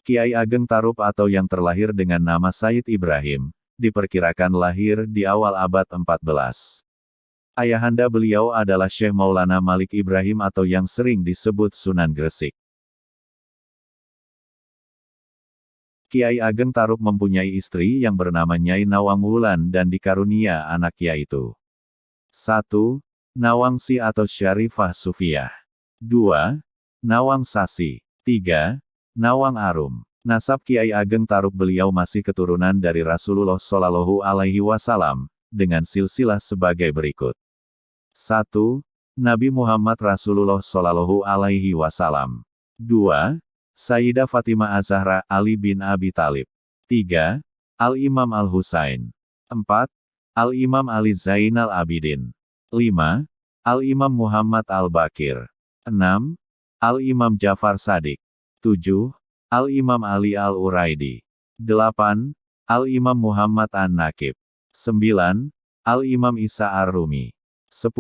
Kiai Ageng Tarup atau yang terlahir dengan nama Said Ibrahim, diperkirakan lahir di awal abad 14. Ayahanda beliau adalah Syekh Maulana Malik Ibrahim atau yang sering disebut Sunan Gresik. Kiai Ageng Tarup mempunyai istri yang bernama Nyai Nawang Wulan dan dikarunia anak yaitu 1. Nawangsi atau Syarifah Sufiyah. 2. Nawang Sasi. 3. Nawang Arum. Nasab Kiai Ageng Tarup beliau masih keturunan dari Rasulullah Shallallahu Alaihi Wasallam, dengan silsilah sebagai berikut. 1. Nabi Muhammad Rasulullah Shallallahu Alaihi Wasallam. 2. Sayyidah Fatimah Az-Zahra Ali bin Abi Thalib. 3. Al-Imam Al-Husain. 4. Al-Imam Ali Zainal Abidin. 5. Al-Imam Muhammad Al-Bakir. 6. Al-Imam Jafar Shadiq. 7. Al-Imam Ali Al-Uraidi. 8. Al-Imam Muhammad An-Nakib. 9. Al-Imam Isa Ar-Rumi. 10.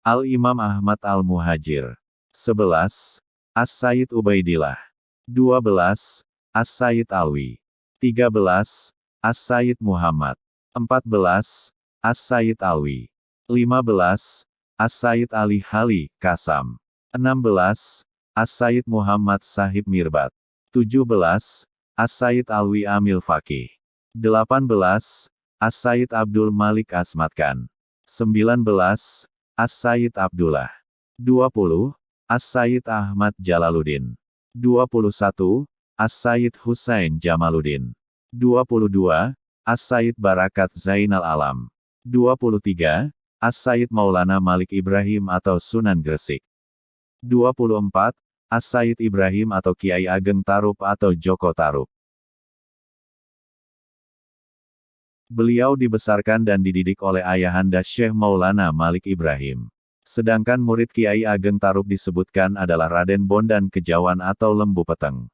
Al-Imam Ahmad Al-Muhajir. 11. As-Sayyid Ubaidillah. 12. As-Sayyid Alwi. 13. As-Sayyid Muhammad. 14. As-Sayyid Alwi. 15. As-Sayyid Ali Hali Kasam. 16. As-Sayyid Muhammad Sahib Mirbat. 17. As-Sayyid Alwi Amil Faqih. 18. As-Sayyid Abdul Malik Asmatkan. 19. As-Sayyid Abdullah. 20. As-Sayyid Ahmad Jalaluddin. 21. As-Sayyid Husain Jamaluddin. 22. As-Sayyid Barakat Zainal Alam. 23. As-Sayyid Maulana Malik Ibrahim atau Sunan Gresik. 24. As-Sayyid Ibrahim atau Kiai Ageng Tarup atau Joko Tarup. Beliau dibesarkan dan dididik oleh ayahanda Syekh Maulana Malik Ibrahim. Sedangkan murid Kiai Ageng Tarup disebutkan adalah Raden Bondan Kejawan atau Lembu Peteng.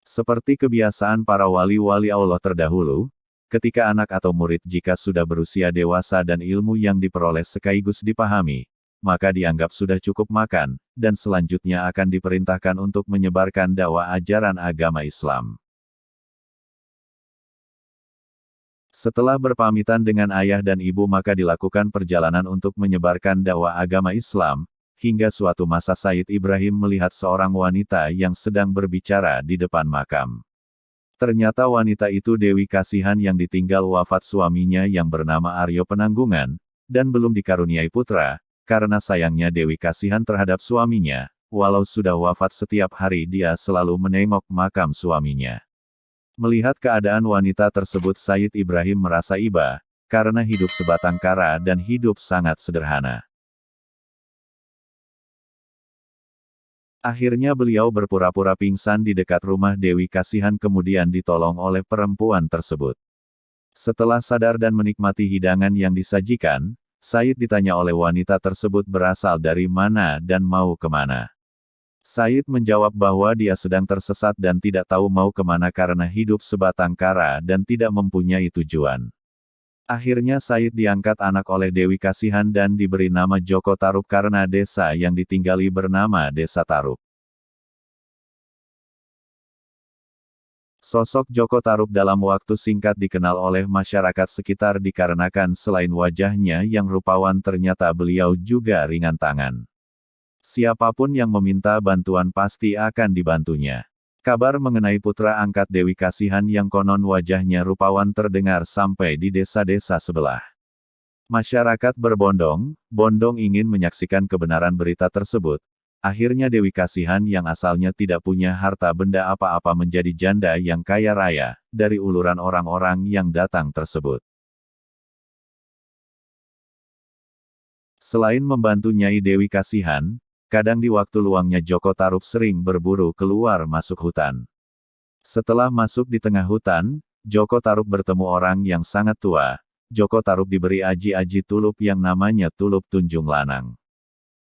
Seperti kebiasaan para wali-wali Allah terdahulu, ketika anak atau murid jika sudah berusia dewasa dan ilmu yang diperoleh sekaligus dipahami, maka dianggap sudah cukup makan, dan selanjutnya akan diperintahkan untuk menyebarkan dakwah ajaran agama Islam. Setelah berpamitan dengan ayah dan ibu maka dilakukan perjalanan untuk menyebarkan dakwah agama Islam, hingga suatu masa Sayyid Ibrahim melihat seorang wanita yang sedang berbicara di depan makam. Ternyata wanita itu Dewi Kasihan yang ditinggal wafat suaminya yang bernama Aryo Penanggungan, dan belum dikaruniai putra. Karena sayangnya Dewi Kasihan terhadap suaminya, walau sudah wafat setiap hari dia selalu menengok makam suaminya. Melihat keadaan wanita tersebut Sayyid Ibrahim merasa iba, karena hidup sebatang kara dan hidup sangat sederhana. Akhirnya beliau berpura-pura pingsan di dekat rumah Dewi Kasihan kemudian ditolong oleh perempuan tersebut. Setelah sadar dan menikmati hidangan yang disajikan, Said ditanya oleh wanita tersebut berasal dari mana dan mau kemana. Said menjawab bahwa dia sedang tersesat dan tidak tahu mau kemana karena hidup sebatang kara dan tidak mempunyai tujuan. Akhirnya Said diangkat anak oleh Dewi Kasihan dan diberi nama Joko Tarup karena desa yang ditinggali bernama Desa Tarup. Sosok Joko Tarup dalam waktu singkat dikenal oleh masyarakat sekitar dikarenakan selain wajahnya yang rupawan ternyata beliau juga ringan tangan. Siapapun yang meminta bantuan pasti akan dibantunya. Kabar mengenai putra angkat Dewi Kasihan yang konon wajahnya rupawan terdengar sampai di desa-desa sebelah. Masyarakat berbondong-bondong ingin menyaksikan kebenaran berita tersebut. Akhirnya Dewi Kasihan yang asalnya tidak punya harta benda apa-apa menjadi janda yang kaya raya, dari uluran orang-orang yang datang tersebut. Selain membantu Nyai Dewi Kasihan, kadang di waktu luangnya Joko Tarup sering berburu keluar masuk hutan. Setelah masuk di tengah hutan, Joko Tarup bertemu orang yang sangat tua. Joko Tarup diberi aji-aji tulup yang namanya tulup Tunjung Lanang.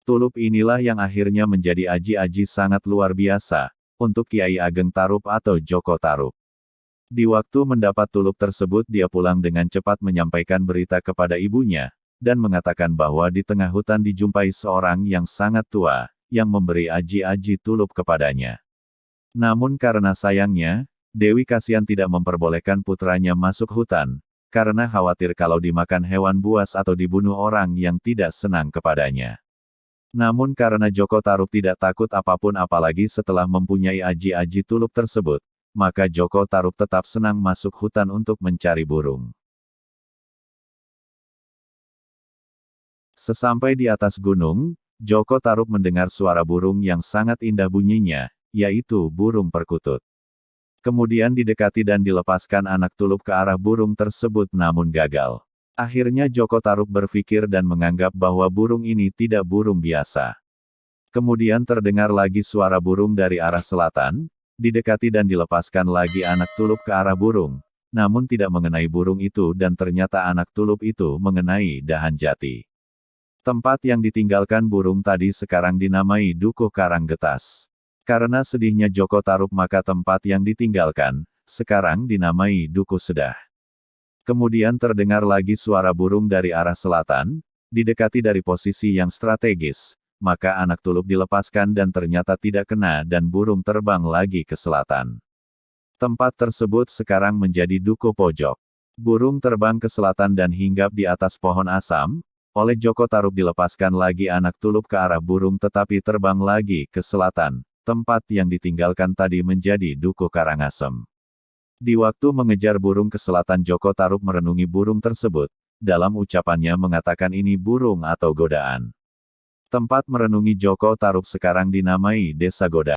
Tulup inilah yang akhirnya menjadi aji-aji sangat luar biasa, untuk Kiai Ageng Tarup atau Joko Tarup. Di waktu mendapat tulup tersebut dia pulang dengan cepat menyampaikan berita kepada ibunya, dan mengatakan bahwa di tengah hutan dijumpai seorang yang sangat tua, yang memberi aji-aji tulup kepadanya. Namun karena sayangnya, Dewi Kasian tidak memperbolehkan putranya masuk hutan, karena khawatir kalau dimakan hewan buas atau dibunuh orang yang tidak senang kepadanya. Namun karena Joko Tarub tidak takut apapun apalagi setelah mempunyai aji-aji tulup tersebut, maka Joko Tarub tetap senang masuk hutan untuk mencari burung. Sesampai di atas gunung, Joko Tarub mendengar suara burung yang sangat indah bunyinya, yaitu burung perkutut. Kemudian didekati dan dilepaskan anak tulup ke arah burung tersebut namun gagal. Akhirnya Joko Tarub berpikir dan menganggap bahwa burung ini tidak burung biasa. Kemudian terdengar lagi suara burung dari arah selatan, didekati dan dilepaskan lagi anak tulup ke arah burung, namun tidak mengenai burung itu dan ternyata anak tulup itu mengenai dahan jati. Tempat yang ditinggalkan burung tadi sekarang dinamai Dukuh Karanggetas. Karena sedihnya Joko Tarub maka tempat yang ditinggalkan, sekarang dinamai Dukuh Sedah. Kemudian terdengar lagi suara burung dari arah selatan, didekati dari posisi yang strategis, maka anak tulup dilepaskan dan ternyata tidak kena dan burung terbang lagi ke selatan. Tempat tersebut sekarang menjadi Dukuh Pojok. Burung terbang ke selatan dan hinggap di atas pohon asam, oleh Joko Tarub dilepaskan lagi anak tulup ke arah burung tetapi terbang lagi ke selatan. Tempat yang ditinggalkan tadi menjadi Dukuh Karangasem. Di waktu mengejar burung ke selatan Joko Tarub merenungi burung tersebut, dalam ucapannya mengatakan ini burung atau godaan. Tempat merenungi Joko Tarub sekarang dinamai Desa Godaan.